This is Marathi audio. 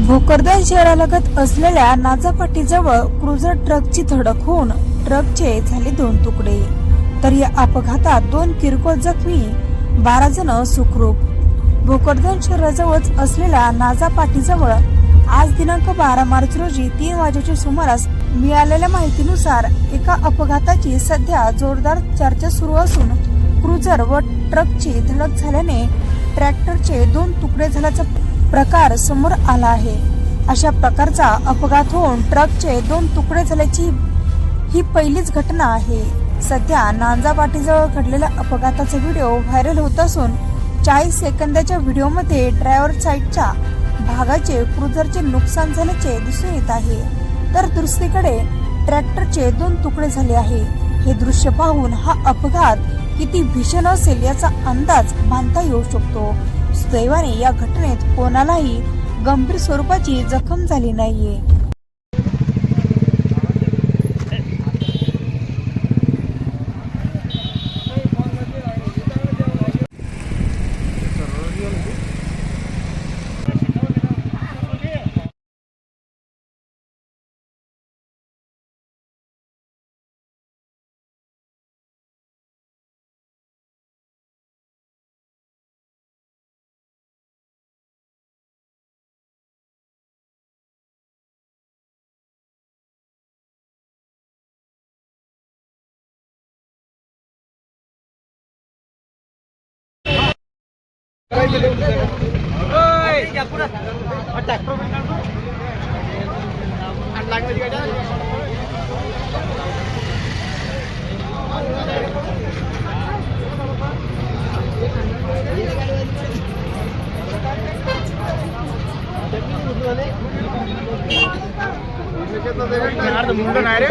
भोकरदन शहरालगत असलेल्या नाजापाटीजवळ क्रुझर ट्रकची धडक होऊन ट्रकचे झाले 2 तुकडे, तर या अपघातात 2 किरकोळ जखमी, 12 जण सुखरूप. भोकरदन शहराजवळ असलेल्या नाजापाटीजवळ आज दिनांक 12 मार्च रोजी 3 वाजेच्या सुमारास मिळालेल्या माहितीनुसार एका अपघाताची सध्या जोरदार चर्चा सुरू असून क्रुझर व ट्रकची धडक झाल्याने ट्रॅक्टरचे 2 तुकडे झाल्याचा प्रकार समोर आला आहे. अशा प्रकारचा अपघात होऊन ट्रकचे 2 तुकडे झाल्याची ही पहिलीच घटना आहे. सध्या नांजापाटीजवळ घडलेल्या अपघाताचा व्हिडिओ व्हायरल होत असून 40 सेकंदाच्या व्हिडिओमध्ये ड्रायव्हर साईडच्या भागाचे क्रुझरचे नुकसान झाल्याचे दिसून येत आहे, तर दुसरीकडे ट्रॅक्टरचे 2 तुकडे झाले आहे. हे दृश्य पाहून हा अपघात किती भीषण असेल याचा अंदाज बांधता येऊ शकतो. सुदैवाने या घटनेत कोणालाही गंभीर स्वरूपाची जखम झाली नाहीये. मुंडन आहे रे.